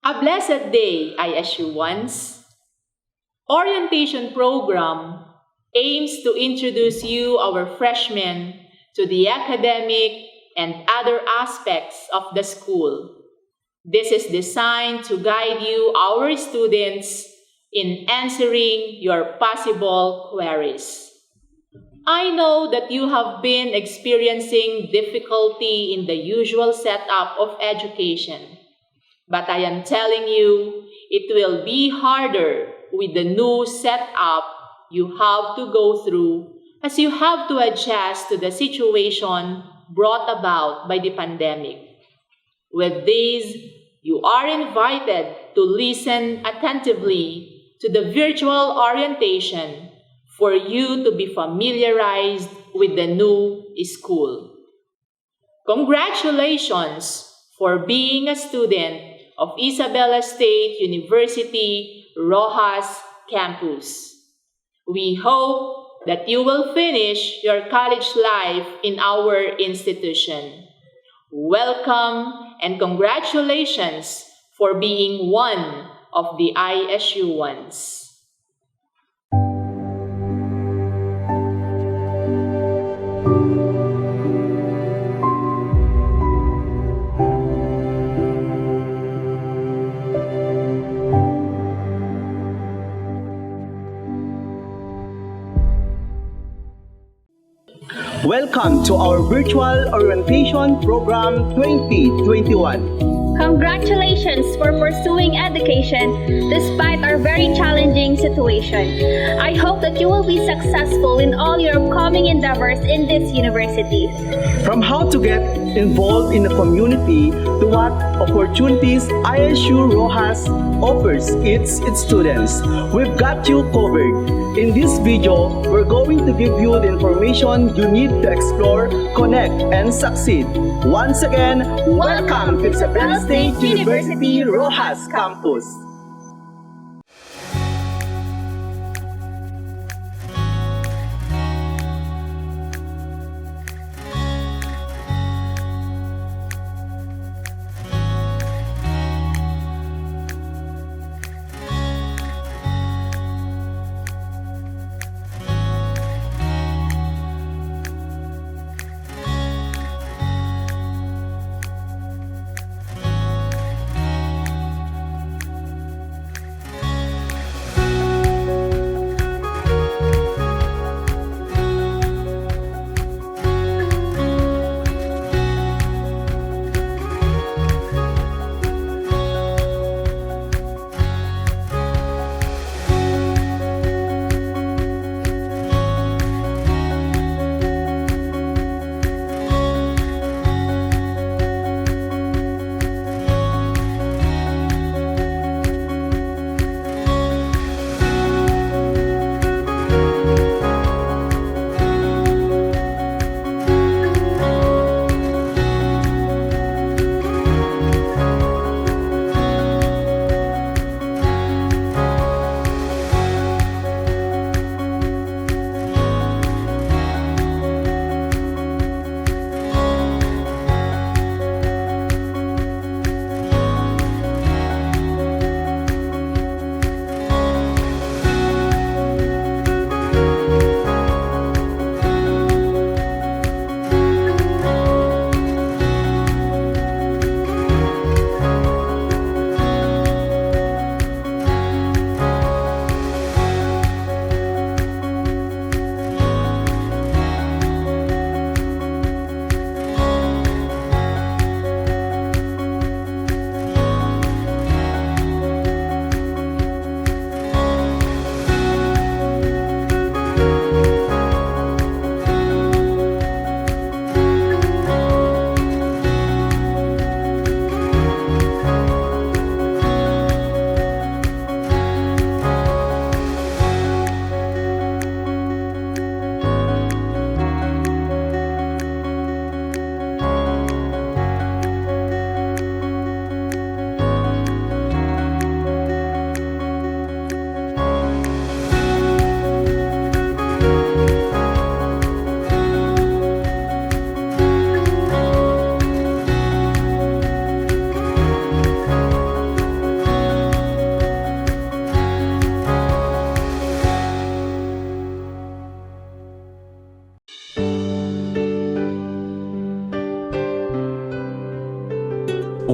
A blessed day, ISU ones. Orientation program aims to introduce you, our freshmen, to the academic and other aspects of the school. This is designed to guide you, our students, in answering your possible queries. I know that you have been experiencing difficulty in the usual setup of education, but I am telling you, it will be harder with the new setup you have to go through as you have to adjust to the situation brought about by the pandemic. With this, you are invited to listen attentively to the virtual orientation for you to be familiarized with the new school. Congratulations for being a student of Isabela State University, ROXAS campus. We hope that you will finish your college life in our institution. Welcome and congratulations for being one of the ISU ones. Welcome to our virtual orientation program 2021. Congratulations for pursuing education despite our very challenging situation. I hope that you will be successful in all your upcoming endeavors in this university. From how to get involved in the community to what opportunities ISU ROXAS offers its students, we've got you covered. In this video, we're going to give you the information you need to explore, connect, and succeed. Once again, welcome to Isabela State University ROXAS campus.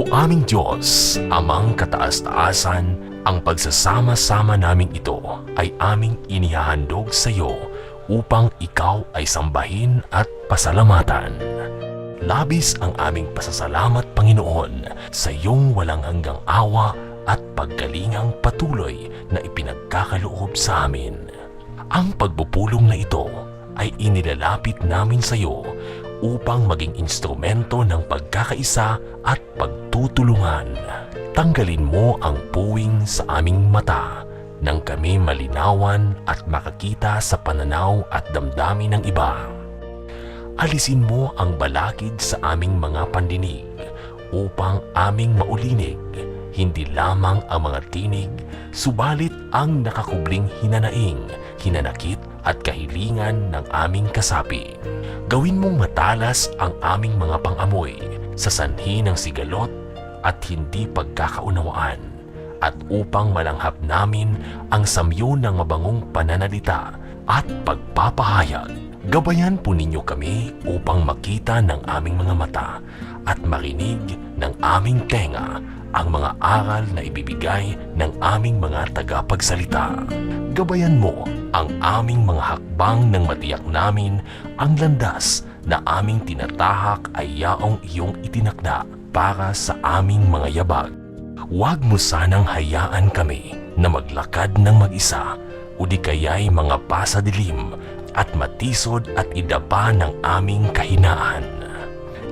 O aming Diyos, amang kataas-taasan, ang pagsasama-sama naming ito ay aming inihahandog sa iyo upang ikaw ay sambahin at pasalamatan. Labis ang aming pasasalamat, Panginoon, sa iyong walang hanggang awa at paggalingang patuloy na ipinagkakaloob sa amin. Ang pagpupulong na ito ay inilalapit namin sa iyo upang maging instrumento ng pagkakaisa at pagtutulungan. Tanggalin mo ang puwing sa aming mata nang kami malinawan at makakita sa pananaw at damdamin ng iba. Alisin mo ang balakid sa aming mga pandinig upang aming maulinig hindi lamang ang mga tinig, subalit ang nakakubling hinanaing, hinanakit at kahilingan ng aming kasapi. Gawin mong matalas ang aming mga pangamoy sa sanhi ng sigalot at hindi pagkakaunawaan, at upang malanghap namin ang samyo ng mabangong pananalita at pagpapahayag. Gabayan po ninyo kami upang makita ng aming mga mata at marinig ng aming tenga ang mga aral na ibibigay ng aming mga tagapagsalita. Gabayan mo ang aming mga hakbang nang matiyak namin ang landas na aming tinatahak ay yaong iyong itinakda para sa aming mga yabag. Huwag mo sanang hayaan kami na maglakad ng mag-isa o di kaya'y mga pasadilim at matisod at idapa ng aming kahinaan.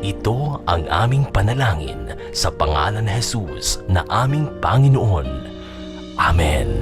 Ito ang aming panalangin sa pangalan ni Jesus na aming Panginoon. Amen.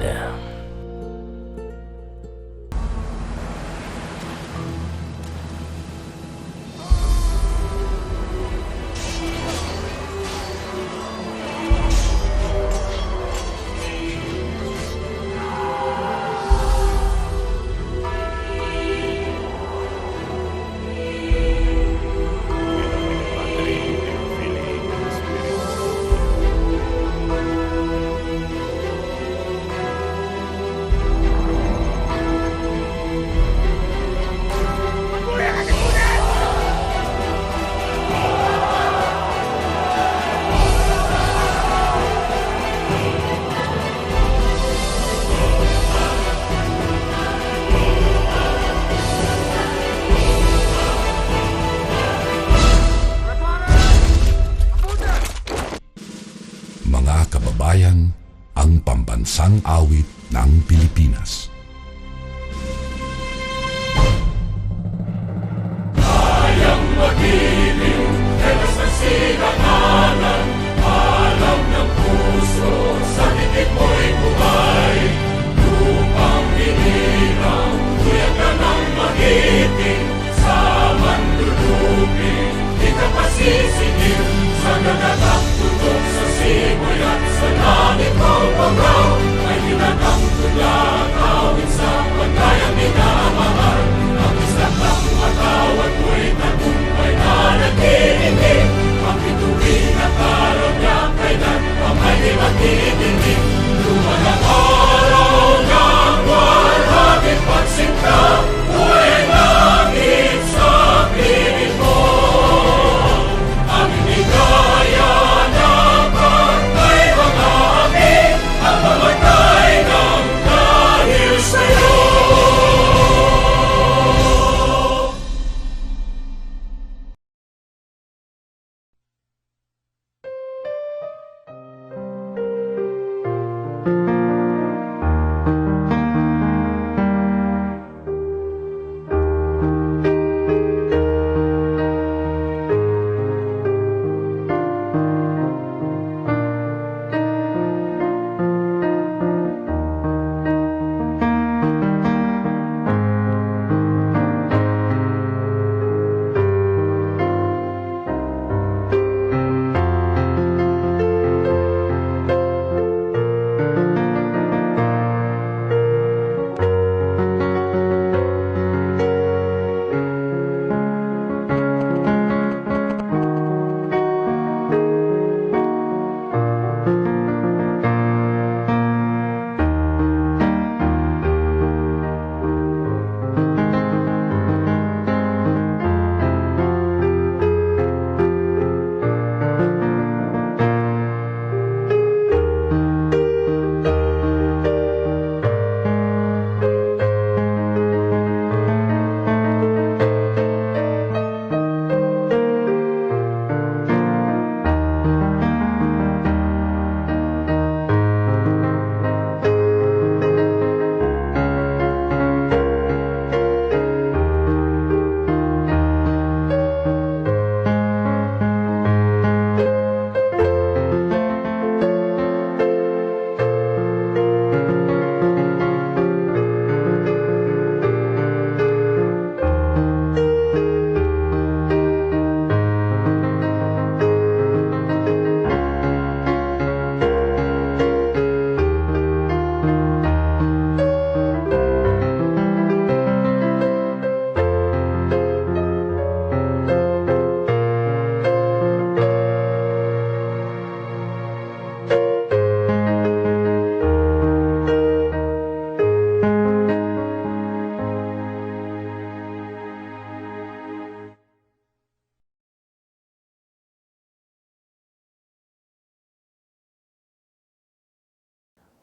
Mga kababayan, ang pambansang awit ng Pilipinas. Kayang magiliw, telas ng silanganan, alam ng puso, sa dikit mo'y buhay. Lupang hinirang, tuyag ka ng magiting, sa manlulupin, di ka pasisingil, sa nagatak tutok sa simoy at sa langit mo pagaw, ay hinagang tulakaw.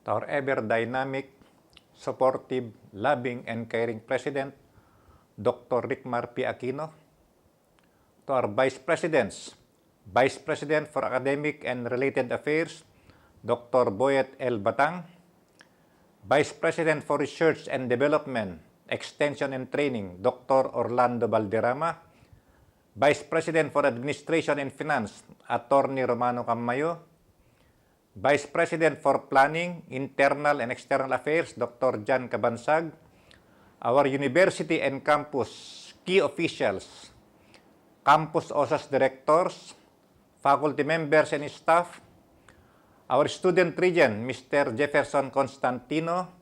to our ever-dynamic, supportive, loving, and caring President, Dr. Rickmar P. Aquino, to our Vice Presidents, Vice President for Academic and Related Affairs, Dr. Boyet L. Batang, Vice President for Research and Development, Extension and Training, Dr. Orlando Valderrama, Vice President for Administration and Finance, Attorney Romano Camayo, Vice President for Planning, Internal and External Affairs, Dr. Jan Cabansag, our university and campus key officials, campus OSAS directors, faculty members and staff, our student regent, Mr. Jefferson Constantino,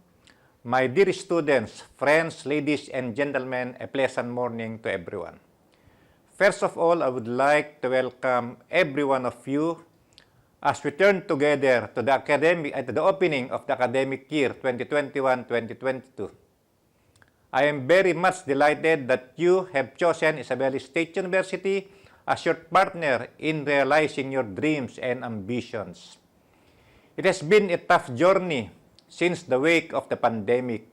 my dear students, friends, ladies, and gentlemen, a pleasant morning to everyone. First of all, I would like to welcome every one of you as we turn together to the opening of the academic year 2021-2022. I am very much delighted that you have chosen Isabela State University as your partner in realizing your dreams and ambitions. It has been a tough journey since the wake of the pandemic,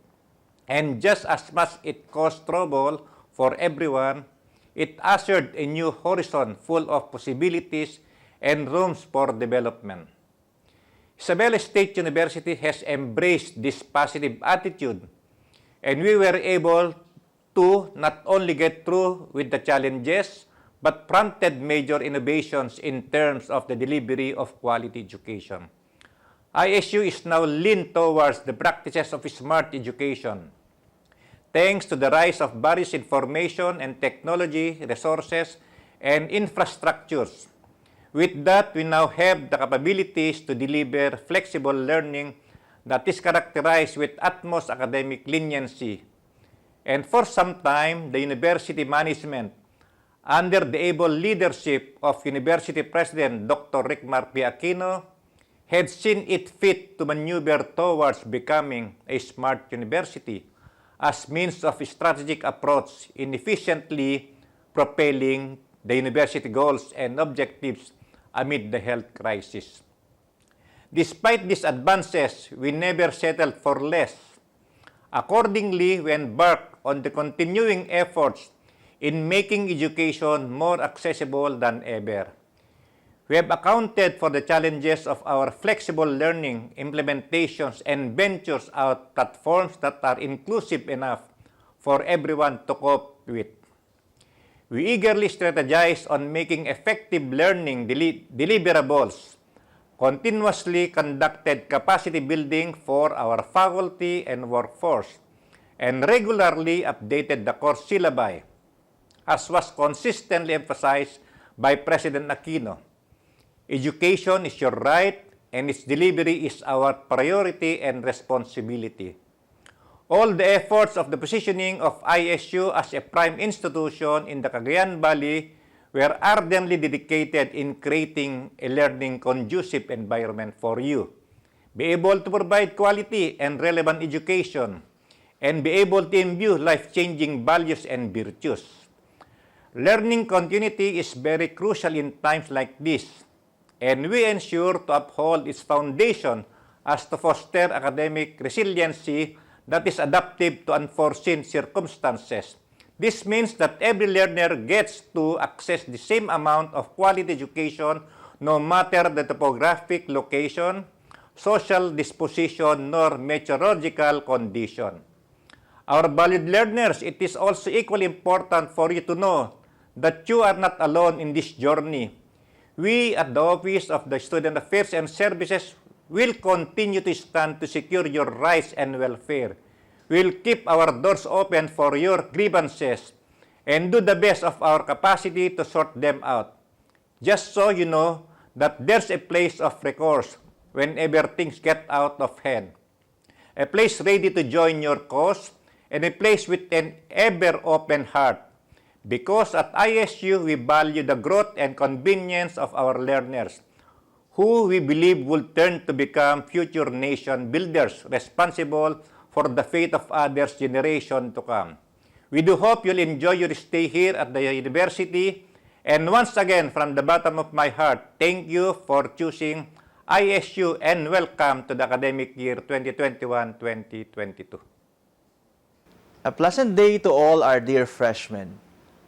and just as much it caused trouble for everyone, it ushered a new horizon full of possibilities and rooms for development. Isabela State University has embraced this positive attitude, and we were able to not only get through with the challenges, but prompted major innovations in terms of the delivery of quality education. ISU is now leaned towards the practices of smart education, thanks to the rise of various information and technology resources and infrastructures. With that, we now have the capabilities to deliver flexible learning that is characterized with utmost academic leniency. And for some time, the university management, under the able leadership of University President Dr. Rickmar P. Aquino, had seen it fit to maneuver towards becoming a smart university as means of a strategic approach in efficiently propelling the university goals and objectives amid the health crisis. Despite these advances, we never settled for less. Accordingly, we embarked on the continuing efforts in making education more accessible than ever. We have accounted for the challenges of our flexible learning implementations and ventures out platforms that are inclusive enough for everyone to cope with. We eagerly strategize on making effective learning deliverables, continuously conducted capacity building for our faculty and workforce, and regularly updated the course syllabi, as was consistently emphasized by President Aquino. Education is your right, and its delivery is our priority and responsibility. All the efforts of the positioning of ISU as a prime institution in the Cagayan Valley were ardently dedicated in creating a learning conducive environment for you, be able to provide quality and relevant education, and be able to imbue life-changing values and virtues. Learning continuity is very crucial in times like this, and we ensure to uphold its foundation as to foster academic resiliency that is adaptive to unforeseen circumstances. This means that every learner gets to access the same amount of quality education no matter the topographic location, social disposition, nor meteorological condition. Our valued learners, it is also equally important for you to know that you are not alone in this journey. We at the Office of the Student Affairs and Services will continue to stand to secure your rights and welfare. We'll keep our doors open for your grievances and do the best of our capacity to sort them out. Just so you know that there's a place of recourse whenever things get out of hand. A place ready to join your cause, and a place with an ever-open heart. Because at ISU, we value the growth and convenience of our learners, who we believe will turn to become future nation builders responsible for the fate of others generation to come. We do hope you'll enjoy your stay here at the university, and once again, from the bottom of my heart, thank you for choosing ISU, and welcome to the academic year 2021-2022. A pleasant day to all our dear freshmen.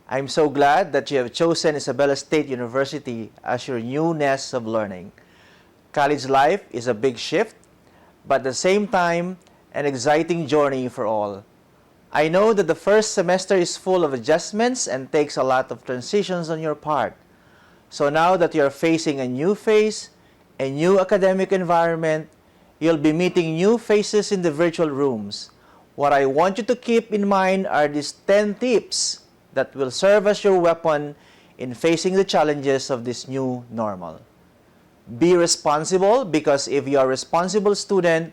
I'm so glad that you have chosen Isabela State University as your new nest of learning. College life is a big shift, but at the same time, an exciting journey for all. I know that the first semester is full of adjustments and takes a lot of transitions on your part. So now that you're facing a new phase, a new academic environment, you'll be meeting new faces in the virtual rooms. What I want you to keep in mind are these 10 tips that will serve as your weapon in facing the challenges of this new normal. Be responsible, because if you are a responsible student,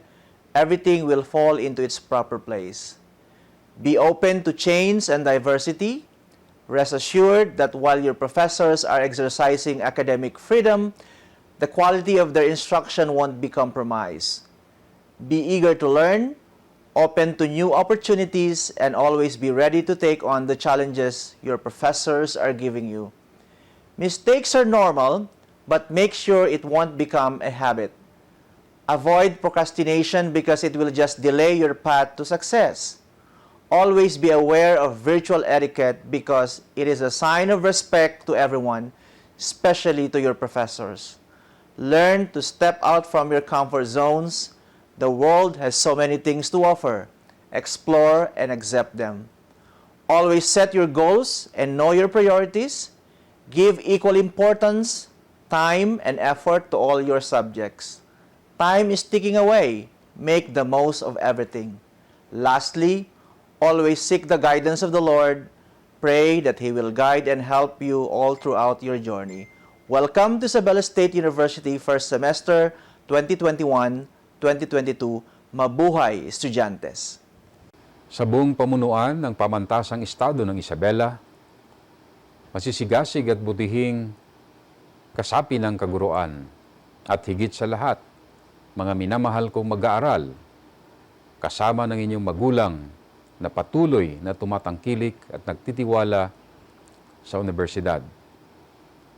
everything will fall into its proper place. Be open to change and diversity. Rest assured that while your professors are exercising academic freedom, the quality of their instruction won't be compromised. Be eager to learn, open to new opportunities, and always be ready to take on the challenges your professors are giving you. Mistakes are normal, but make sure it won't become a habit. Avoid procrastination because it will just delay your path to success. Always be aware of virtual etiquette because it is a sign of respect to everyone, especially to your professors. Learn to step out from your comfort zones. The world has so many things to offer. Explore and accept them. Always set your goals and know your priorities. Give equal importance, time, and effort to all your subjects. Time is ticking away. Make the most of everything. Lastly, always seek the guidance of the Lord. Pray that He will guide and help you all throughout your journey. Welcome to Isabela State University first semester 2021-2022. Mabuhay, estudyantes! Sa buong pamunuan ng pamantasang estado ng Isabela, masisigasig at butihing kasapi ng kaguruan, at higit sa lahat, mga minamahal kong mag-aaral, kasama ng inyong magulang na patuloy na tumatangkilik at nagtitiwala sa universidad.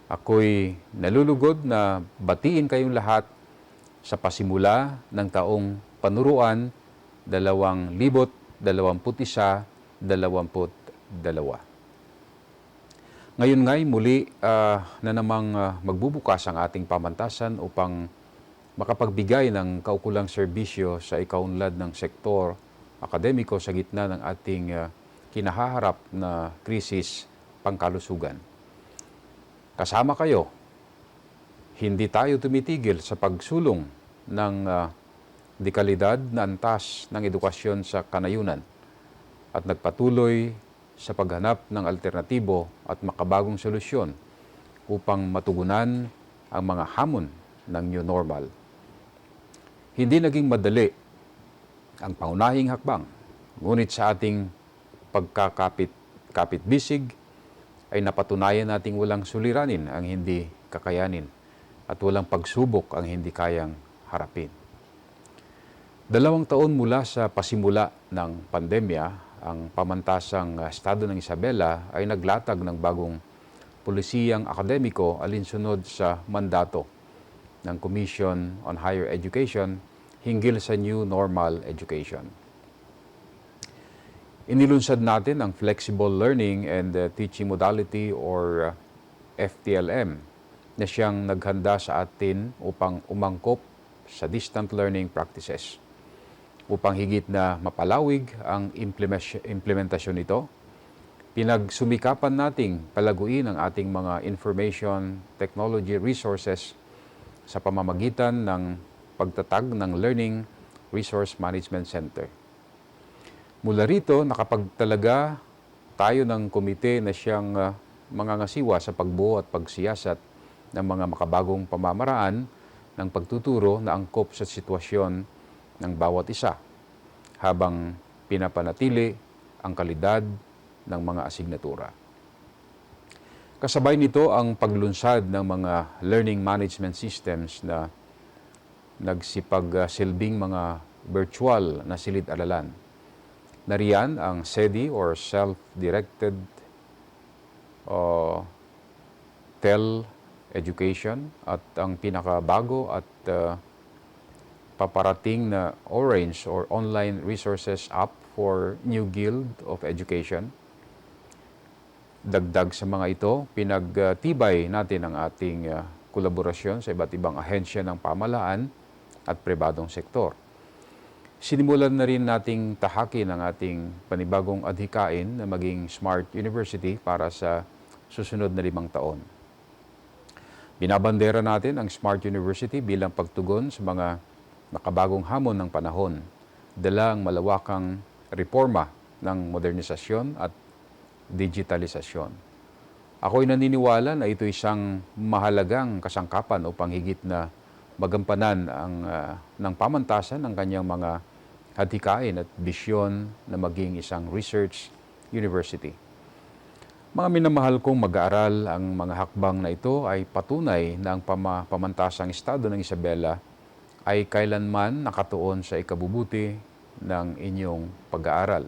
Ako'y nalulugod na batiin kayong lahat sa pasimula ng taong panuruan 2021-2022. Ngayon nga'y muli na namang magbubukas ang ating pamantasan upang makapagbigay ng kaukulang serbisyo sa ikaunlad ng sektor akademiko sa gitna ng ating kinahaharap na krisis pangkalusugan. Kasama kayo, hindi tayo tumitigil sa pagsulong ng dekalidad na antas ng edukasyon sa kanayunan at nagpatuloy sa paghanap ng alternatibo at makabagong solusyon upang matugunan ang mga hamon ng new normal. Hindi naging madali ang pangunahing hakbang, ngunit sa ating pagkakapit-bisig ay napatunayan nating walang suliranin ang hindi kakayanin at walang pagsubok ang hindi kayang harapin. 2 taon mula sa pasimula ng pandemya, ang pamantasang estado ng Isabela ay naglatag ng bagong polisiyang akademiko alinsunod sa mandato ng Commission on Higher Education hinggil sa New Normal Education. Inilunsad natin ang Flexible Learning and Teaching Modality or FTLM na siyang naghanda sa atin upang umangkop sa distant learning practices. Upang higit na mapalawig ang implementasyon nito, pinagsumikapan nating palaguin ang ating mga information technology resources sa pamamagitan ng pagtatag ng Learning Resource Management Center. Mula rito, nakapagtalaga tayo ng komite na siyang mangangasiwa sa pagbuo at pagsiyasat ng mga makabagong pamamaraan ng pagtuturo na angkop sa sitwasyon ng bawat isa habang pinapanatili ang kalidad ng mga asignatura. Kasabay nito ang paglunsad ng mga learning management systems na nagsipagsilbing mga virtual na silid-aralan. Nariyan ang SEDI or Self-Directed education at ang pinakabago at paparating na Orange or Online Resources App for New Guild of Education. Dagdag sa mga ito, pinagtibay natin ang ating kolaborasyon sa iba't ibang ahensya ng pamahalaan at pribadong sektor. Sinimulan na rin nating tahakin ang ating panibagong adhikain na maging Smart University para sa susunod na 5 taon. Binabandera natin ang Smart University bilang pagtugon sa mga nakabagong hamon ng panahon, dala ang malawakang reforma ng modernisasyon at digitalisasyon. Ako'y naniniwala na ito isang mahalagang kasangkapan upang higit na magampanan ng pamantasan ng kanyang mga hadikain at bisyon na maging isang research university. Mga minamahal kong mag-aaral, ang mga hakbang na ito ay patunay na ang pamantasang estado ng Isabela ay kailanman nakatuon sa ikabubuti ng inyong pag-aaral.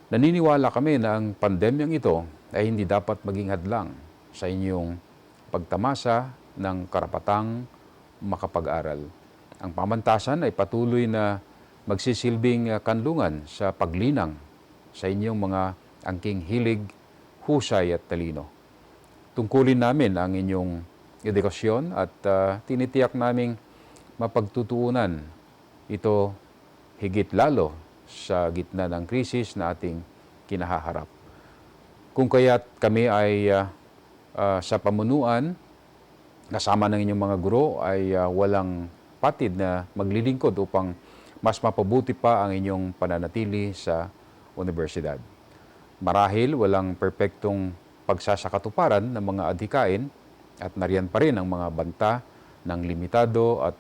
Naniniwala kami na ang pandemyang ito ay hindi dapat maging hadlang sa inyong pagtamasa ng karapatang makapag-aral. Ang pamantasan ay patuloy na magsisilbing kanlungan sa paglinang sa inyong mga angking hilig, husay at talino. Tungkulin namin ang inyong edukasyon at tinitiyak naming mapagtutuunan ito higit lalo sa gitna ng krisis na ating kinahaharap. Kung kaya't kami ay sa pamunuan, kasama ng inyong mga guro ay walang patid na maglilingkod upang mas mapabuti pa ang inyong pananatili sa universidad. Marahil walang perpektong pagsasakatuparan ng mga adhikain at nariyan pa rin ang mga banta ng limitado at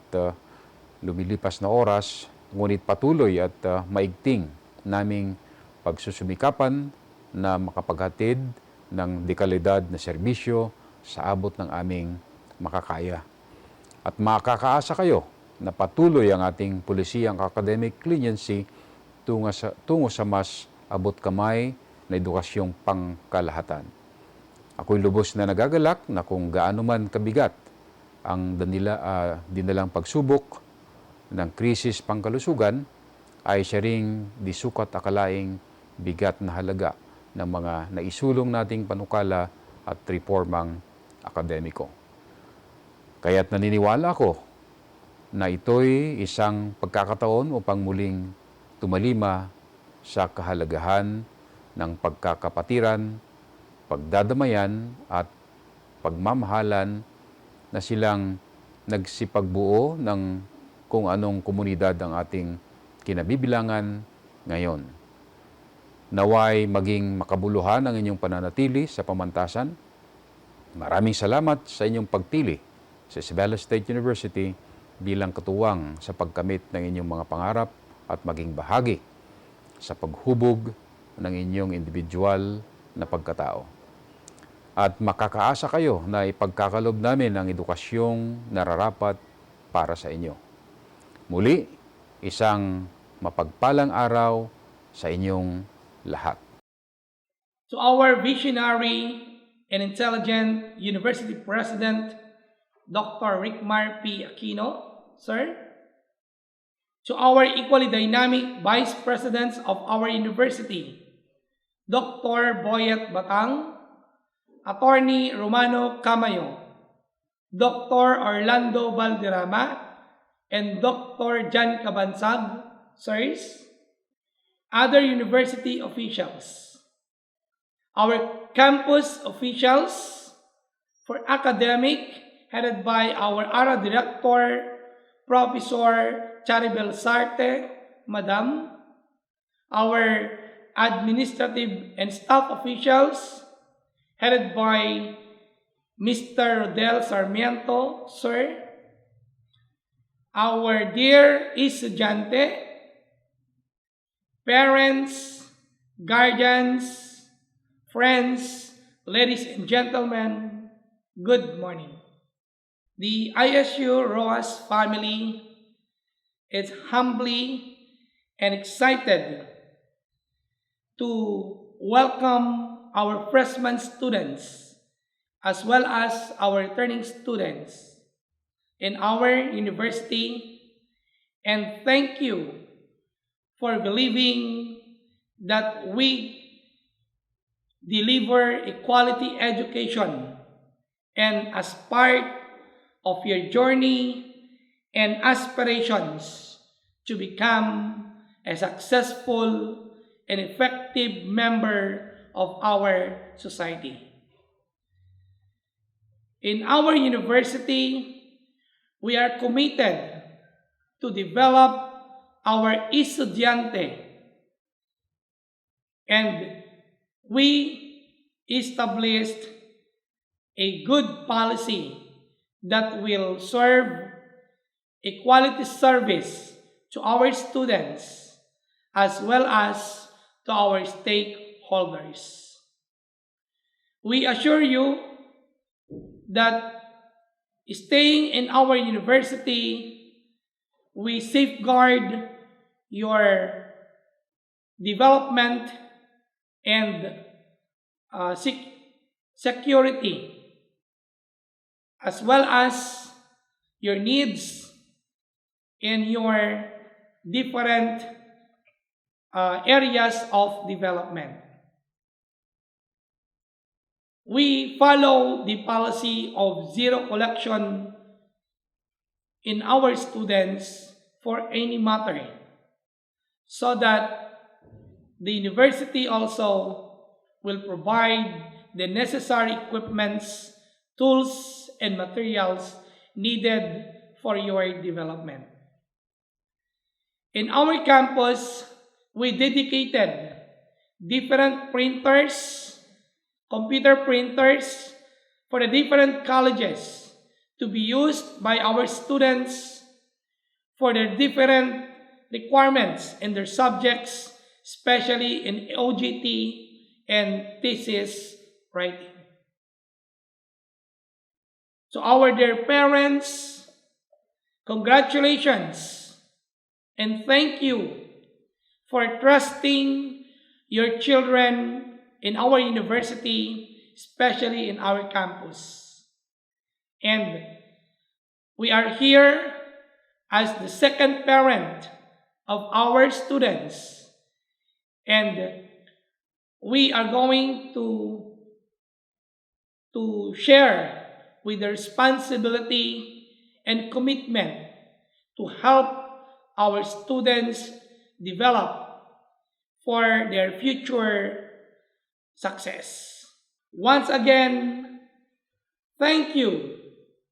lumilipas na oras, ngunit patuloy at maigting naming pagsusumikapan na makapaghatid ng dekalidad na serbisyo sa abot ng aming makakaya. At makakaasa kayo na patuloy ang ating pulisiyang academic leniency tungo sa mas abot kamay na edukasyong pangkalahatan. Ako'y lubos na nagagalak na kung gaano man kabigat ang dinalang pagsubok ng krisis pangkalusugan, ay siya ring disukat akalaing bigat na halaga ng mga naisulong nating panukala at reformang akademiko. Kaya't naniniwala ako na ito'y isang pagkakataon upang muling tumalima sa kahalagahan ng pagkakapatiran, pagdadamayan at pagmamahalan na silang nagsipagbuo ng kung anong komunidad ang ating kinabibilangan ngayon. Naway maging makabuluhan ang inyong pananatili sa pamantasan. Maraming salamat sa inyong pagpili sa Isabela State University bilang katuwang sa pagkamit ng inyong mga pangarap at maging bahagi sa paghubog ng inyong individual na pagkatao. At makakaasa kayo na ipagkakalob namin ang edukasyong nararapat para sa inyo. Muli, isang mapagpalang araw sa inyong lahat. To our visionary and intelligent University President, Dr. Rickmar P. Aquino, sir. To our equally dynamic Vice Presidents of our university, Dr. Boyet Batang, Attorney Romano Camayo, Dr. Orlando Valderrama, and Dr. Jan Cabansag, sirs. Other university officials, our campus officials for academic, headed by our ARA Director, Professor Charibel Sarte, Madam, our administrative and staff officials, headed by Mr. Rodel Sarmiento, sir, our dear estudiante, parents, guardians, friends, ladies and gentlemen, good morning. The ISU ROXAS family is humbly and excited to welcome our freshman students as well as our returning students in our university, and thank you for believing that we deliver a quality education, and as part of your journey and aspirations to become a successful and effective member of our society. In our university, we are committed to develop our estudiante, and we established a good policy that will serve a quality service to our students as well as to our stakeholders. We assure you that staying in our university, we safeguard your development and security, as well as your needs in your different areas of development. We follow the policy of zero collection in our students for any matter, so that the university also will provide the necessary equipments, tools, and materials needed for your development. In our campus, we dedicated different printers, computer printers for the different colleges to be used by our students for their different requirements in their subjects, especially in OGT and thesis writing. To our dear parents, congratulations and thank you for trusting your children in our university, especially in our campus. And we are here as the second parent of our students, and we are going to share with the responsibility and commitment to help our students develop for their future success. Once again, thank you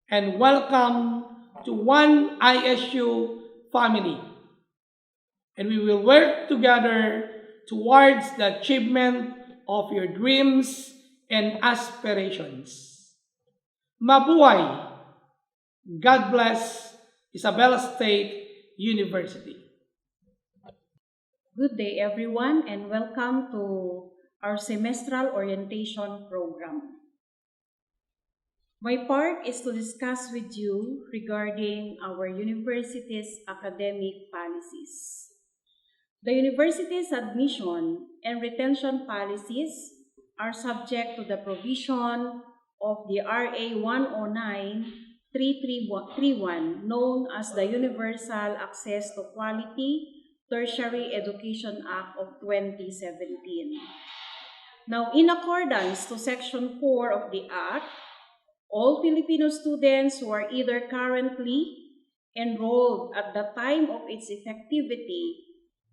and welcome to one ISU family. And we will work together towards the achievement of your dreams and aspirations. Mabuhay! God bless Isabela State University. Good day, everyone, and welcome to our semestral orientation program. My part is to discuss with you regarding our university's academic policies. The university's admission and retention policies are subject to the provision of the RA 109-3331, known as the Universal Access to Quality Tertiary Education Act of 2017. Now, in accordance to Section 4 of the Act, all Filipino students who are either currently enrolled at the time of its effectivity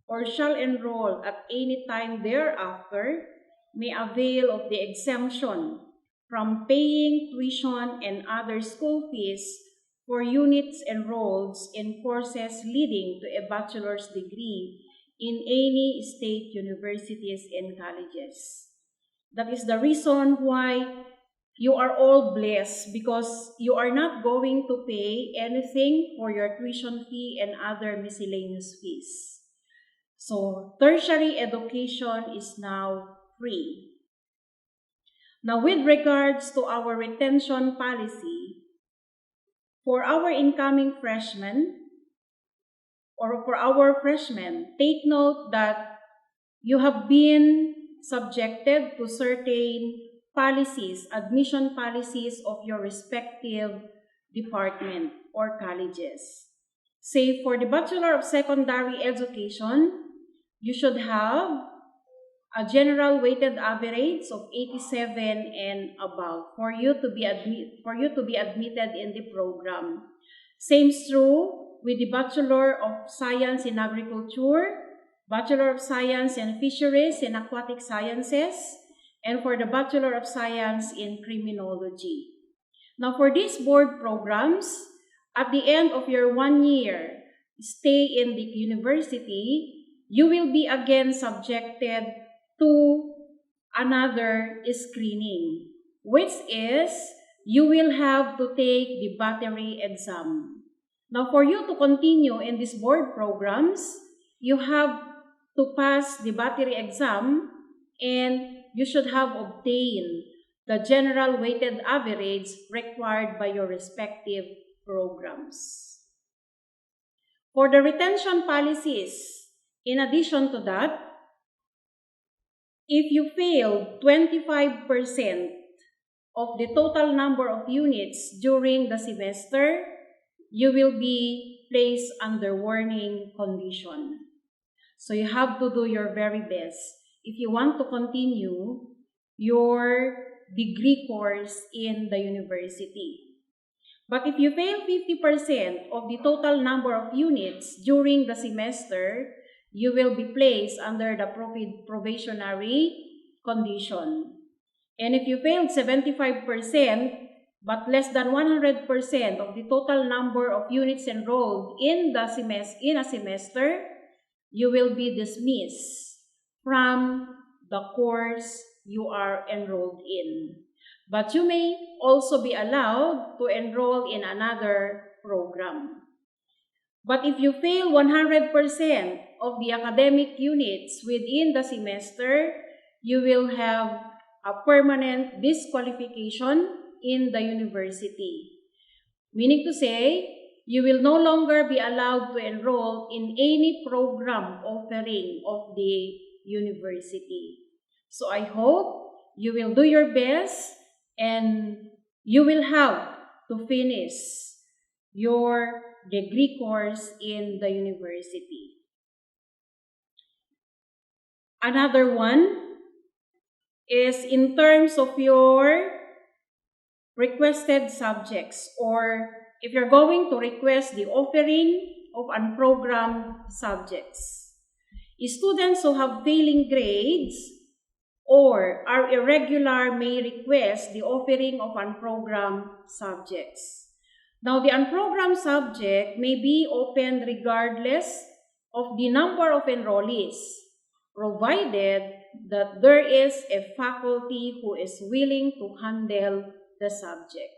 or shall enroll at any time thereafter may avail of the exemption from paying tuition and other school fees for units enrolled in courses leading to a bachelor's degree in any state universities and colleges. That is the reason why you are all blessed, because you are not going to pay anything for your tuition fee and other miscellaneous fees. So, tertiary education is now free. Now, with regards to our retention policy, for our incoming freshmen, or for our freshmen, take note that you have been subjected to certain policies, admission policies of your respective department or colleges. Say for the Bachelor of Secondary Education, you should have a general weighted average of 87 and above for you to be admitted in the program. Same is true with the Bachelor of Science in Agriculture, Bachelor of Science in Fisheries and Aquatic Sciences, and for the Bachelor of Science in Criminology. Now for these board programs, at the end of your 1 year stay in the university, you will be again subjected to another screening, which is you will have to take the battery exam. Now, for you to continue in these board programs, you have to pass the battery exam and you should have obtained the general weighted average required by your respective programs. For the retention policies, in addition to that, if you fail 25% of the total number of units during the semester, you will be placed under warning condition. So you have to do your very best if you want to continue your degree course in the university. But if you fail 50% of the total number of units during the semester, you will be placed under the probationary condition. And if you failed 75%, but less than 100% of the total number of units enrolled in a semester, you will be dismissed from the course you are enrolled in. But you may also be allowed to enroll in another program. But if you fail 100% of the academic units within the semester, you will have a permanent disqualification in the university. Meaning to say, you will no longer be allowed to enroll in any program offering of the university. So I hope you will do your best and you will have to finish your degree course in the university. Another one is in terms of your requested subjects, or if you're going to request the offering of unprogrammed subjects. Students who have failing grades or are irregular may request the offering of unprogrammed subjects. Now, the unprogrammed subject may be opened regardless of the number of enrollees, provided that there is a faculty who is willing to handle the subject.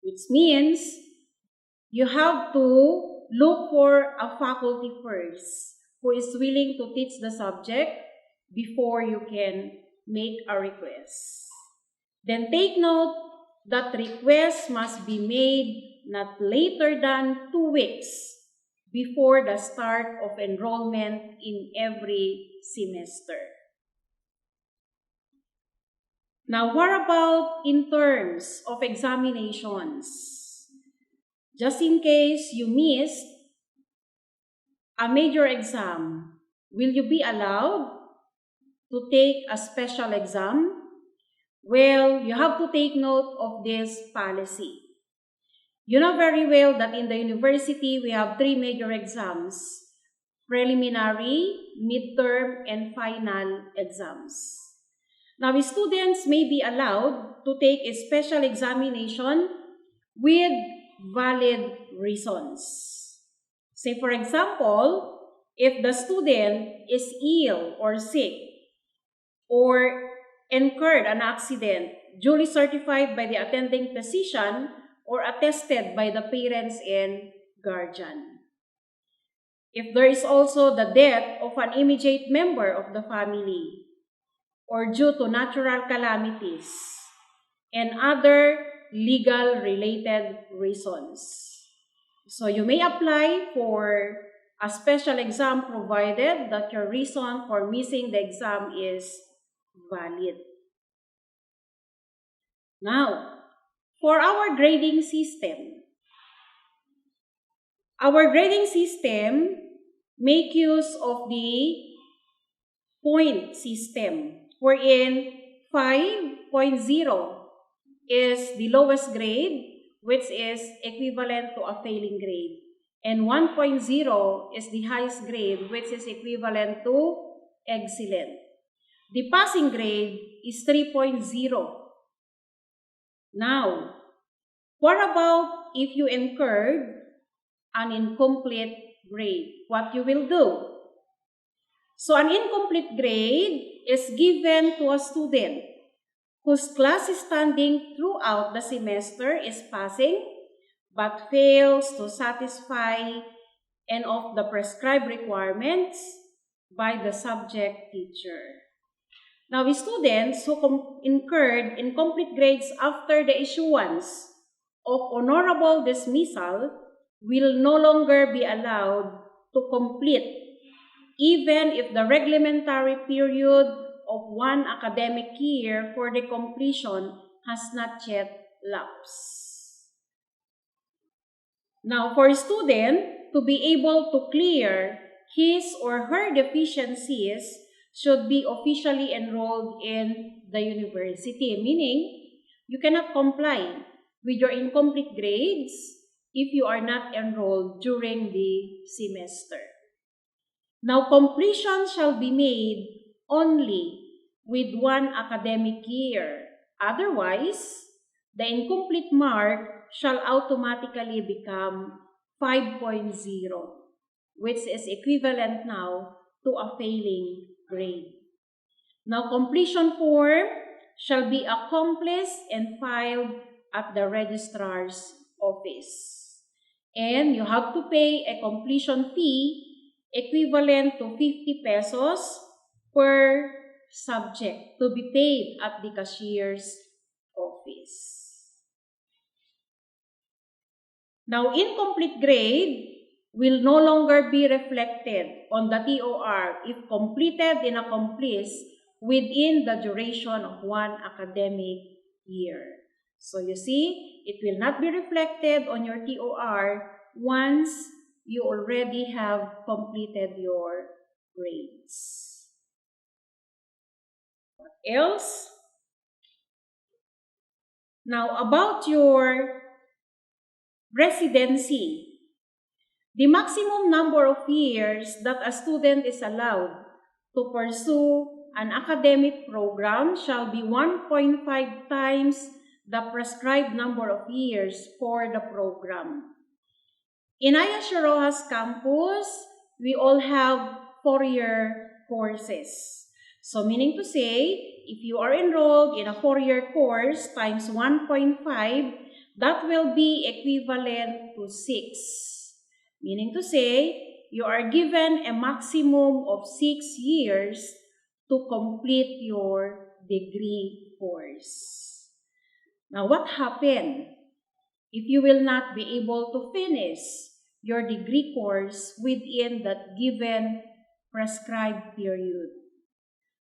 Which means you have to look for a faculty first who is willing to teach the subject before you can make a request. Then take note that request must be made not later than 2 weeks before the start of enrollment in every semester. Now, what about in terms of examinations? Just in case you missed a major exam, will you be allowed to take a special exam? Well, you have to take note of this policy. You know very well that in the university, we have 3 major exams: preliminary, midterm, and final exams. Now, students may be allowed to take a special examination with valid reasons. Say, for example, if the student is ill or sick or incurred an accident duly certified by the attending physician or attested by the parents and guardian. If there is also the death of an immediate member of the family, or due to natural calamities, and other legal-related reasons. So you may apply for a special exam provided that your reason for missing the exam is valid. Now, for our grading system, make use of the point system, wherein 5.0 is the lowest grade, which is equivalent to a failing grade. And 1.0 is the highest grade, which is equivalent to excellent. The passing grade is 3.0. Now, what about if you incurred an incomplete grade? What you will do? So an incomplete grade is given to a student whose class standing throughout the semester is passing but fails to satisfy any of the prescribed requirements by the subject teacher. Now, students who incurred incomplete grades after the issuance of honorable dismissal will no longer be allowed to complete even if the reglementary period of one academic year for the completion has not yet lapsed. Now, for a student to be able to clear his or her deficiencies should be officially enrolled in the university, meaning you cannot comply with your incomplete grades if you are not enrolled during the semester. Now, completion shall be made only with one academic year. Otherwise, the incomplete mark shall automatically become 5.0, which is equivalent now to a failing grade. Now, completion form shall be accomplished and filed at the registrar's office. And you have to pay a completion fee equivalent to 50 pesos per subject to be paid at the cashier's office. Now, incomplete grade will no longer be reflected on the TOR if completed and accomplished within the duration of one academic year. So you see, it will not be reflected on your TOR once you already have completed your grades. What else? Now, about your residency, the maximum number of years that a student is allowed to pursue an academic program shall be 1.5 times the prescribed number of years for the program. In ISU ROXAS campus, we all have 4-year courses. So meaning to say, if you are enrolled in a 4-year course times 1.5, that will be equivalent to 6. Meaning to say, you are given a maximum of 6 years to complete your degree course. Now, what happened if you will not be able to finish your degree course within that given prescribed period?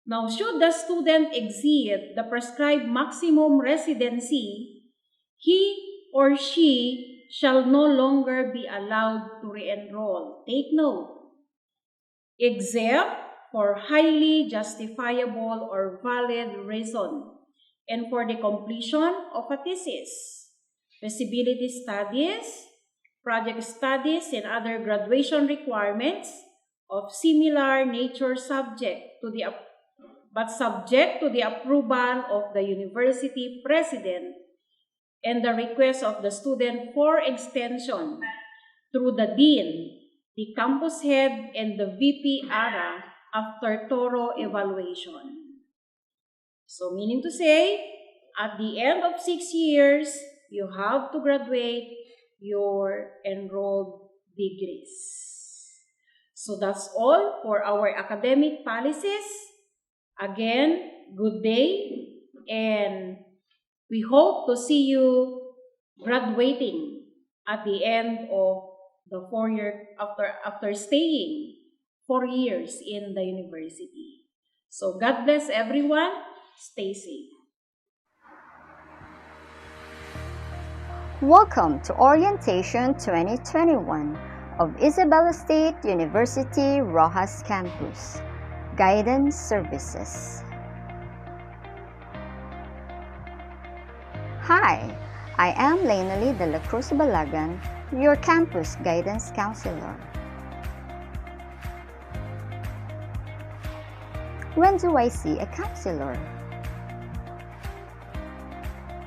Now, should the student exceed the prescribed maximum residency, he or she shall no longer be allowed to re-enroll. Take note. Except for highly justifiable or valid reason and for the completion of a thesis, feasibility studies, project studies, and other graduation requirements of similar nature subject to the approval of the university president and the request of the student for extension through the dean, the campus head, and the VP ARA after thorough evaluation. So meaning to say, at the end of 6 years, you have to graduate your enrolled degrees. So that's all for our academic policies. Again, good day, and we hope to see you graduating at the end of the 4-year after staying 4 years in the university. So God bless everyone. Stay safe. Welcome to Orientation 2021 of Isabela State University Rojas Campus, Guidance Services. Hi, I am Lainali de la Cruz Balagan, your campus guidance counselor. When do I see a counselor?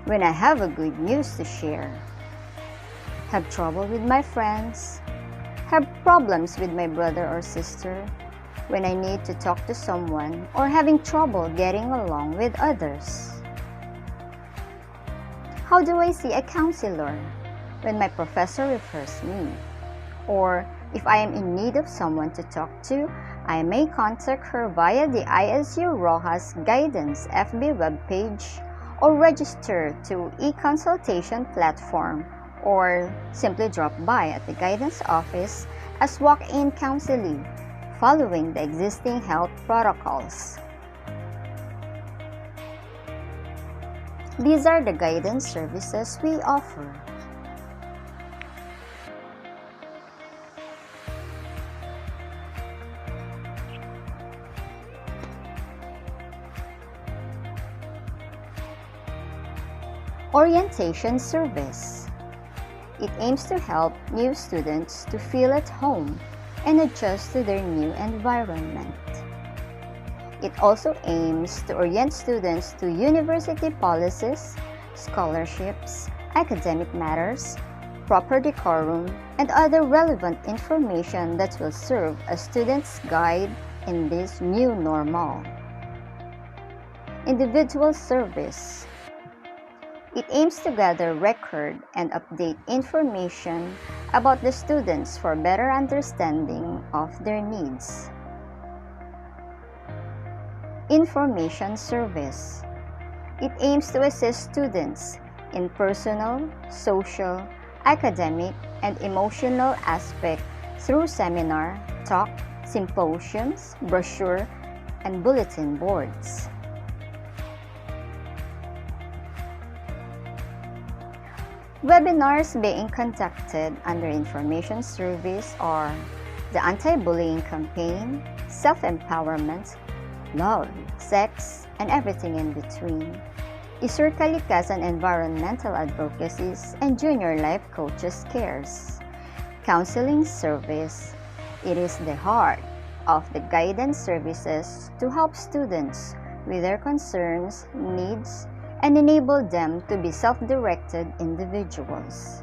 When I have a good news to share, have trouble with my friends, have problems with my brother or sister, when I need to talk to someone, or having trouble getting along with others. How do I see a counselor? When my professor refers me, or if I am in need of someone to talk to, I may contact her via the ISU Rojas Guidance FB webpage or register to e-consultation platform or simply drop by at the guidance office as walk-in counseling following the existing health protocols. These are the guidance services we offer. Orientation Service. It aims to help new students to feel at home and adjust to their new environment. It also aims to orient students to university policies, scholarships, academic matters, proper decorum, and other relevant information that will serve as students' guide in this new normal. Individual Service. It aims to gather record and update information about the students for better understanding of their needs. Information Service. It aims to assist students in personal, social, academic, and emotional aspects through seminar, talk, symposiums, brochure, and bulletin boards. Webinars being conducted under Information Service are the Anti-Bullying Campaign, Self-Empowerment, Love, Sex, and Everything in Between, Isur Kalikasan Environmental Advocacies, and Junior Life Coaches Cares. Counseling Service. It is the heart of the guidance services to help students with their concerns, needs, and enable them to be self-directed individuals.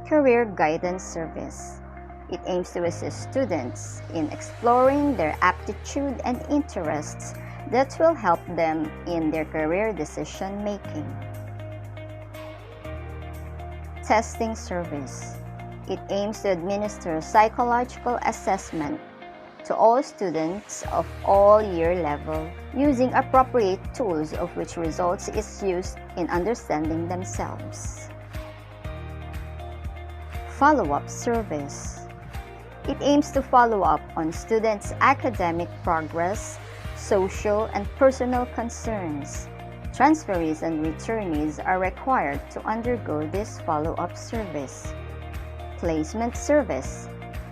Career Guidance Service. It aims to assist students in exploring their aptitude and interests that will help them in their career decision-making. Testing Service. It aims to administer psychological assessment to all students of all year level using appropriate tools of which results is used in understanding themselves. Follow-up Service. It aims to follow up on students' academic progress, social and personal concerns. Transferees and returnees are required to undergo this follow-up service. Placement Service.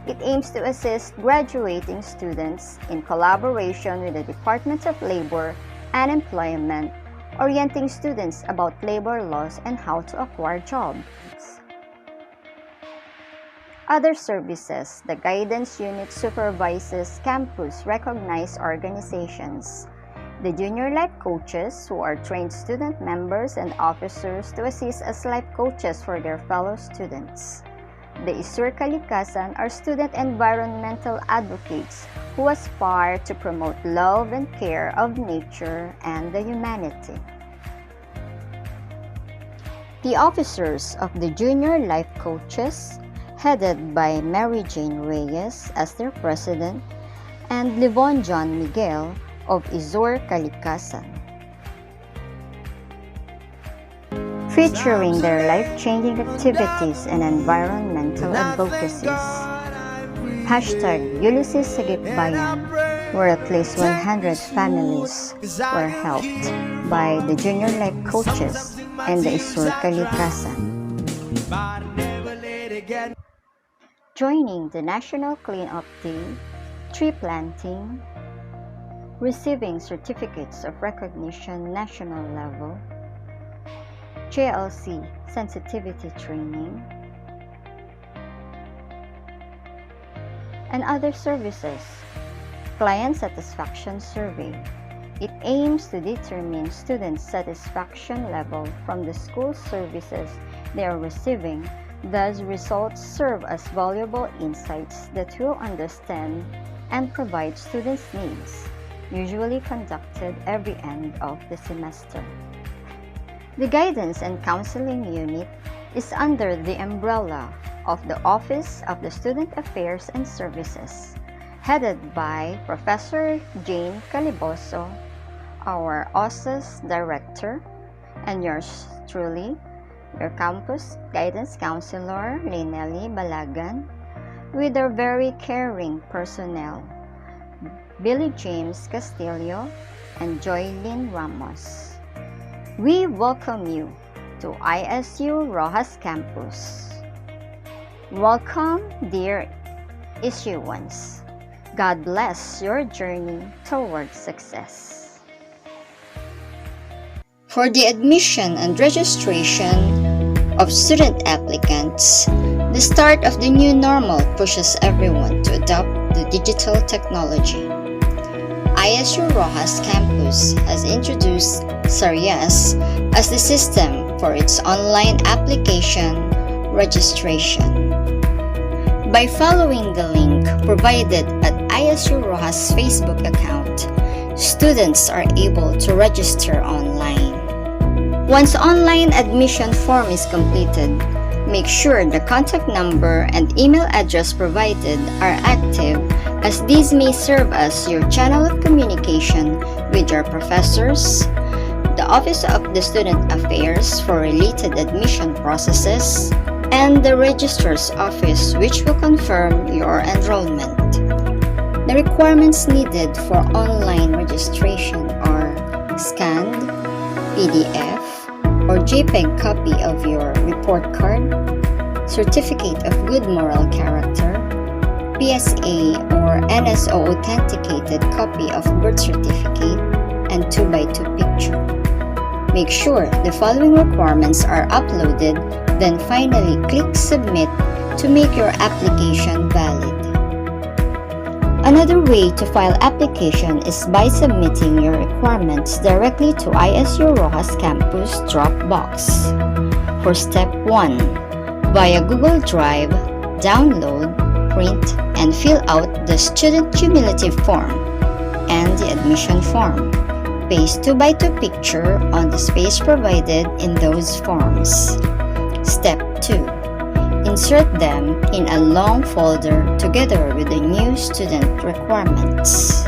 It aims to assist graduating students in collaboration with the Department of Labor and Employment, orienting students about labor laws and how to acquire jobs. Other services. The Guidance Unit supervises campus-recognized organizations. The Junior Life Coaches, who are trained student members and officers to assist as life coaches for their fellow students. The Isur Kalikasan are student environmental advocates who aspire to promote love and care of nature and the humanity. The officers of the Junior Life Coaches, headed by Mary Jane Reyes as their president, and Livon John Miguel of Isur Kalikasan. Featuring their life-changing activities and environmental advocacies. Hashtag Ulysses Sagipbayan, where at least 100 families were helped by the Junior Life Coaches and the Isur Kalikasan. Joining the National Clean-Up Day, tree planting, receiving certificates of recognition national level, JLC sensitivity training, and other services. Client satisfaction survey. It aims to determine students' satisfaction level from the school services they are receiving. Thus, results serve as valuable insights that will understand and provide students' needs, usually conducted every end of the semester. The Guidance and Counseling Unit is under the umbrella of the Office of the Student Affairs and Services, headed by Professor Jane Caliboso, our ROXAS Director, and yours truly, your Campus Guidance Counselor, Linelli Balagan, with our very caring personnel, Billy James Castillo and Joylyn Ramos. We welcome you to ISU Rojas Campus. Welcome, dear issuance. God bless your journey towards success. For the admission and registration of student applicants, the start of the new normal pushes everyone to adopt the digital technology. ISU Rojas Campus has introduced SARIAS as the system for its online application registration. By following the link provided at ISU Rojas Facebook account, students are able to register online. Once online admission form is completed, make sure the contact number and email address provided are active, as these may serve as your channel of communication with your professors, the Office of the Student Affairs for related admission processes, and the Registrar's Office, which will confirm your enrollment. The requirements needed for online registration are scanned PDF or JPEG copy of your report card, certificate of good moral character, PSA or NSO authenticated copy of birth certificate, and 2x2 picture. Make sure the following requirements are uploaded, then finally click Submit to make your application valid. Another way to file application is by submitting your requirements directly to ISU Rojas Campus Dropbox. For Step 1, via Google Drive, download, print, and fill out the student cumulative form and the admission form. Paste 2x2 picture on the space provided in those forms. Step 2. Insert them in a long folder together with the new student requirements.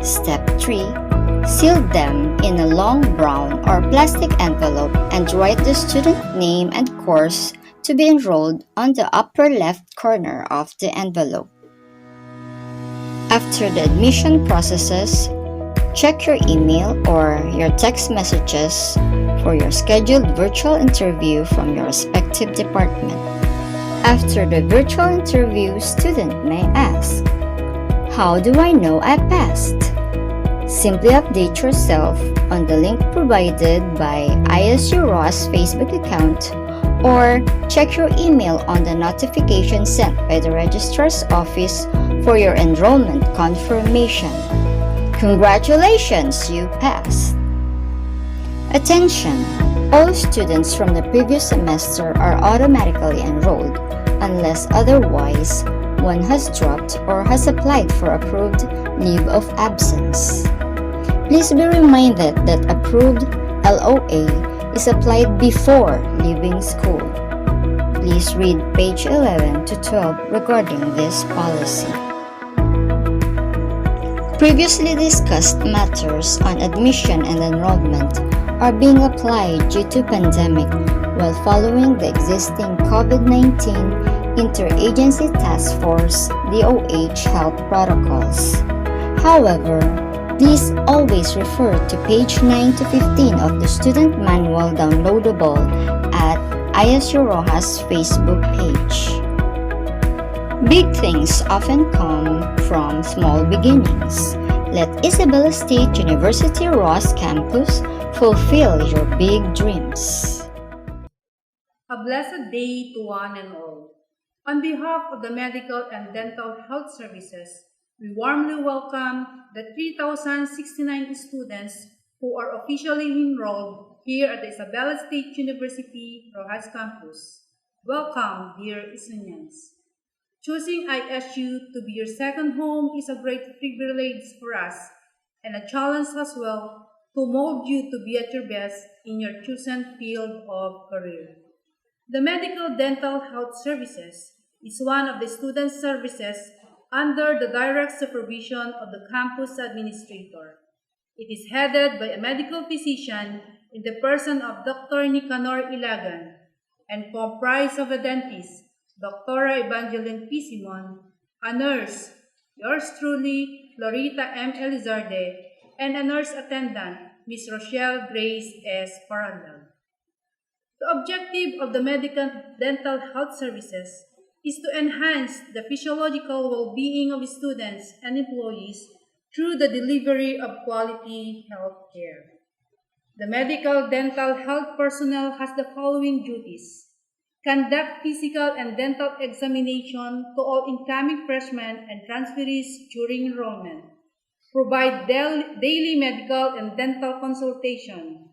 Step 3. Seal them in a long brown or plastic envelope and write the student name and course to be enrolled on the upper left corner of the envelope. After the admission processes, check your email or your text messages for your scheduled virtual interview from your respective department. After the virtual interview, student may ask, "How do I know I passed?" Simply update yourself on the link provided by ISU Rojas Facebook account or check your email on the notification sent by the Registrar's Office for your enrollment confirmation. Congratulations, you passed! Attention! All students from the previous semester are automatically enrolled unless otherwise one has dropped or has applied for approved leave of absence. Please be reminded that approved LOA is applied before leaving school. Please read page 11 to 12 regarding this policy. Previously discussed matters on admission and enrollment are being applied due to pandemic while following the existing COVID-19 Interagency Task Force DOH health protocols. However, please always refer to page 9 to 15 of the student manual downloadable at ISU Rojas Facebook page. Big things often come from small beginnings. Let Isabela State University Ross Campus fulfill your big dreams. A blessed day to one and all. On behalf of the Medical and Dental Health Services, we warmly welcome the 3,069 students who are officially enrolled here at the Isabela State University Rojas Campus. Welcome, dear Isunians. Choosing ISU to be your second home is a great privilege for us and a challenge as well to mold you to be at your best in your chosen field of career. The Medical Dental Health Services is one of the student services under the direct supervision of the campus administrator. It is headed by a medical physician in the person of Dr. Nicanor Ilagan and comprised of a dentist, Dr. Evangeline P. Simon, a nurse, yours truly, Lorita M. Elizarde, and a nurse attendant, Ms. Rochelle Grace S. Parandal. The objective of the Medical Dental Health Services is to enhance the physiological well-being of students and employees through the delivery of quality health care. The medical dental health personnel has the following duties: conduct physical and dental examination to all incoming freshmen and transferees during enrollment, provide daily medical and dental consultation,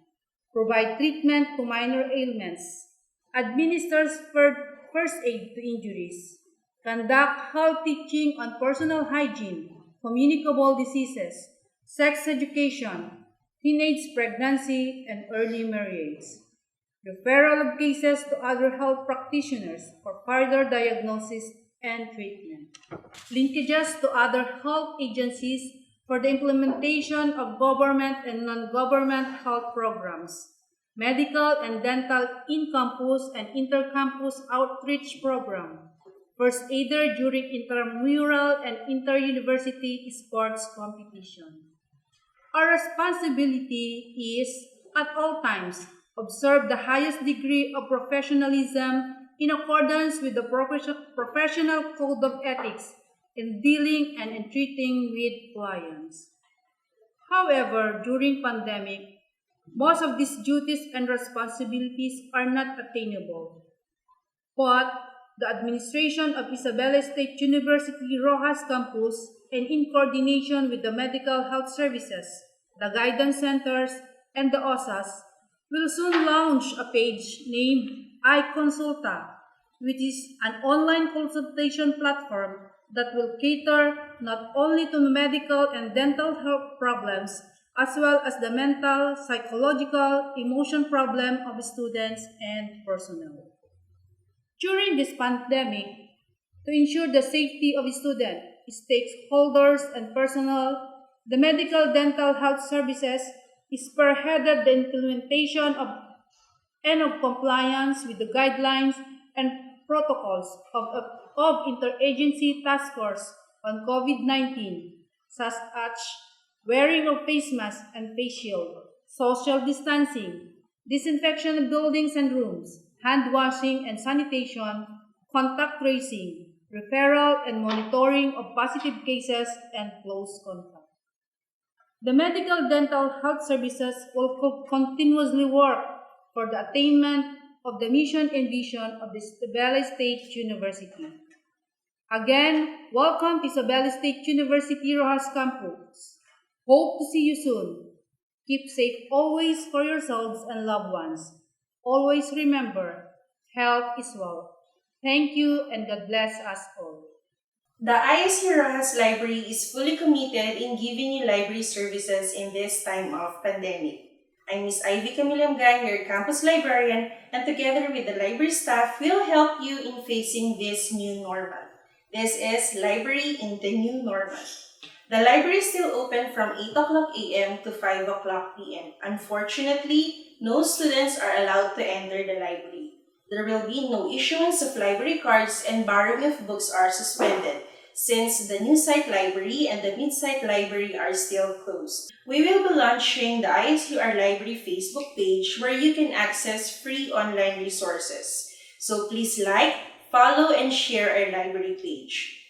provide treatment to minor ailments, administers first aid to injuries, conduct health teaching on personal hygiene, communicable diseases, sex education, teenage pregnancy, and early marriage, referral of cases to other health practitioners for further diagnosis and treatment, linkages to other health agencies for the implementation of government and non-government health programs, medical and dental in-campus and inter-campus outreach program, first aider during intramural and inter-university sports competition. Our responsibility is, at all times, observe the highest degree of professionalism in accordance with the professional code of ethics in dealing and in treating with clients. However, during pandemic, most of these duties and responsibilities are not attainable. But the administration of Isabela State University Rojas Campus, and in coordination with the Medical Health Services, the Guidance Centers, and the OSAS, will soon launch a page named iConsulta, which is an online consultation platform that will cater not only to medical and dental health problems, as well as the mental, psychological, emotion problem of students and personnel. During this pandemic, to ensure the safety of students, stakeholders, and personnel, the Medical Dental Health Services spearheaded the implementation of compliance with the guidelines and protocols of Interagency Task Force on COVID-19, such as wearing of face masks and face shield, social distancing, disinfection of buildings and rooms, hand washing and sanitation, contact tracing, referral and monitoring of positive cases, and close contact. The Medical Dental Health Services will continuously work for the attainment of the mission and vision of the Isabela State University. Again, welcome to Isabela State University Rojas Campus. Hope to see you soon. Keep safe always for yourselves and loved ones. Always remember, health is wealth. Thank you and God bless us all. The ISU Rojas Library is fully committed in giving you library services in this time of pandemic. I'm Ms. Ivy Camilamgan, your campus librarian, and together with the library staff, we'll help you in facing this new normal. This is Library in the New Normal. The library is still open from 8 o'clock a.m. to 5 o'clock p.m. Unfortunately, no students are allowed to enter the library. There will be no issuance of library cards and borrowing of books are suspended. since the new site library and the mid-site library are still closed. We will be launching the ISUR Library Facebook page where you can access free online resources. So please like, follow, and share our library page.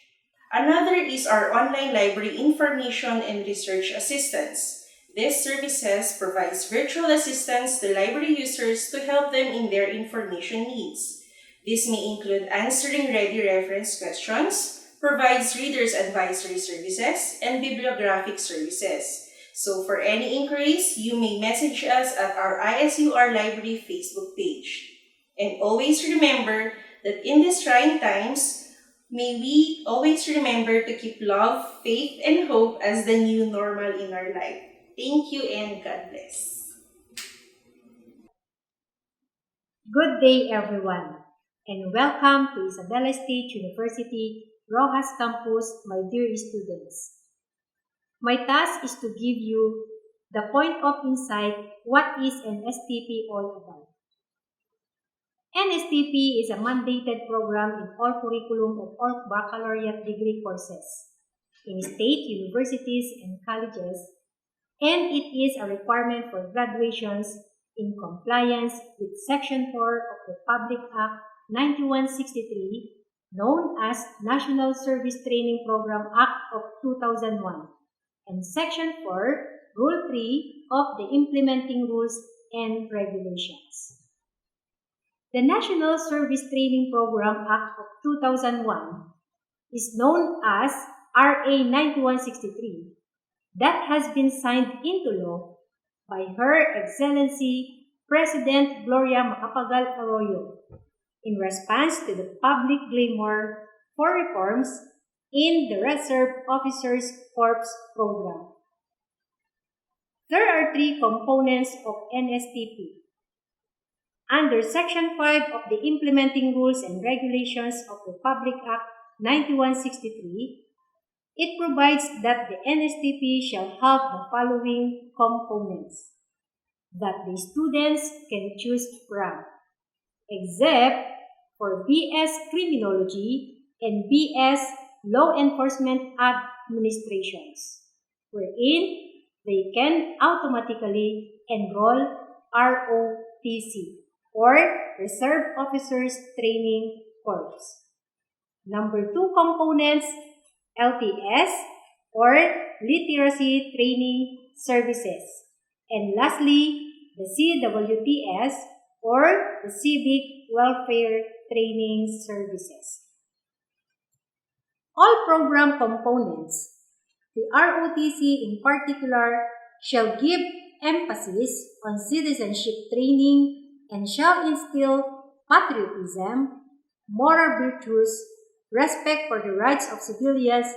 Another is our online library information and research assistance. These services provides virtual assistance to library users to help them in their information needs. This may include answering ready reference questions, provides readers advisory services, and bibliographic services. So for any inquiries, you may message us at our ISUR Library Facebook page. And always remember that in these trying times, may we always remember to keep love, faith, and hope as the new normal in our life. Thank you and God bless. Good day, everyone, and welcome to Isabela State University, ROXAS campus, my dear students. My task is to give you the point of insight what is an STP all about. NSTP is a mandated program in all curriculum of all baccalaureate degree courses in state universities and colleges, and it is a requirement for graduations in compliance with Section 4 of the Public Act 9163, known as National Service Training Program Act of 2001, and Section 4, Rule 3 of the Implementing Rules and Regulations. The National Service Training Program Act of 2001 is known as RA 9163 that has been signed into law by Her Excellency President Gloria Macapagal Arroyo in response to the public clamor for reforms in the Reserve Officers Corps program. There are three components of NSTP. Under Section 5 of the Implementing Rules and Regulations of the Public Act 9163, it provides that the NSTP shall have the following components that the students can choose from, except for BS Criminology and BS Law Enforcement Administrations, wherein they can automatically enroll ROTC, or Reserve Officers Training Corps. Number 2 components, LTS, or Literacy Training Services. And lastly, the CWTS, or the Civic Welfare Training Services. All program components, the ROTC in particular, shall give emphasis on citizenship training and shall instill patriotism, moral virtues, respect for the rights of civilians,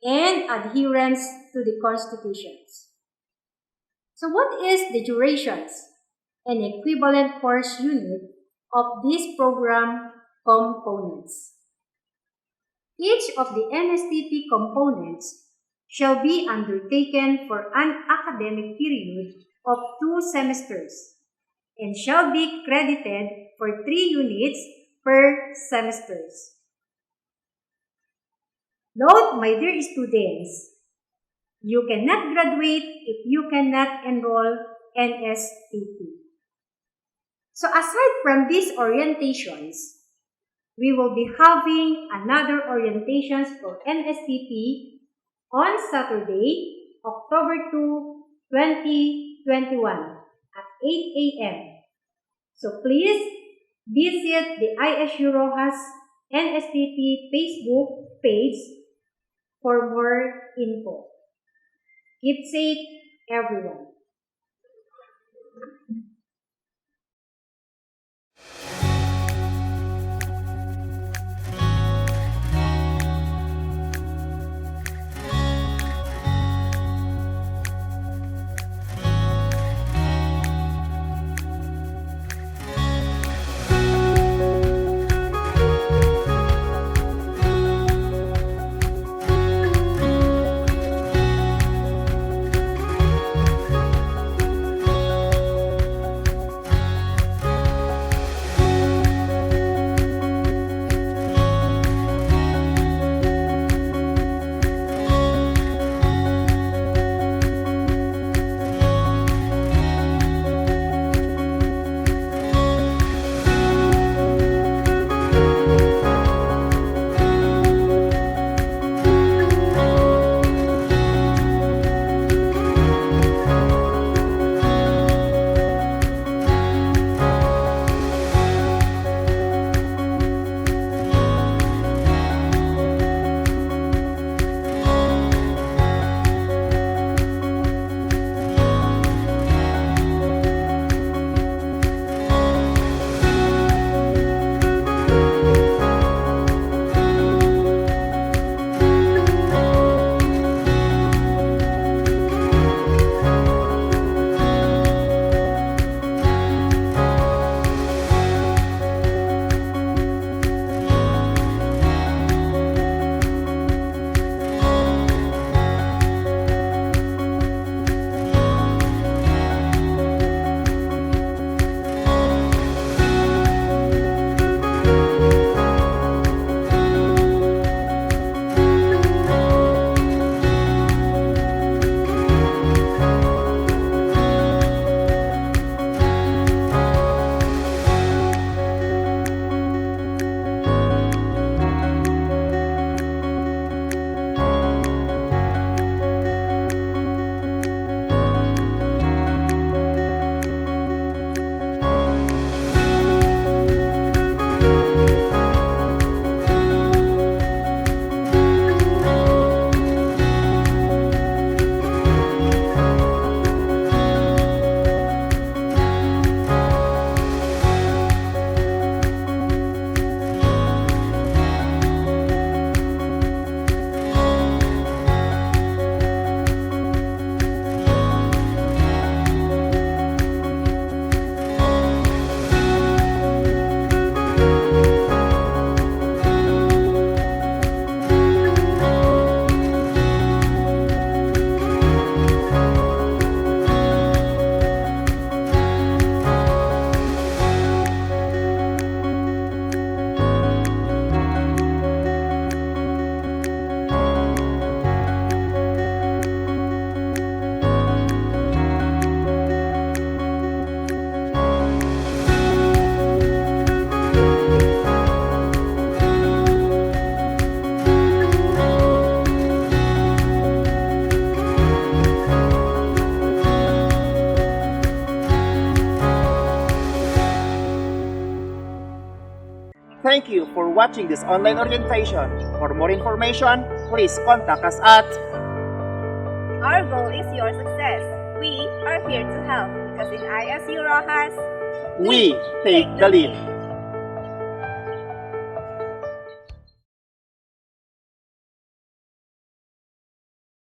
and adherence to the constitutions. So what is the durations and equivalent course unit of these program components? Each of the NSTP components shall be undertaken for an academic period of 2 semesters and shall be credited for 3 units per semesters. Note, my dear students, you cannot graduate if you cannot enroll NSTP. So aside from these orientations, we will be having another orientations for NSTP on Saturday, October 2, 2021 at 8 a.m. So please visit the ISU ROXAS NSTP Facebook page for more info. Keep safe, everyone. Thank you for watching this online orientation. For more information, please contact us at... Our goal is your success. We are here to help because in ISU ROXAS, We take the lead.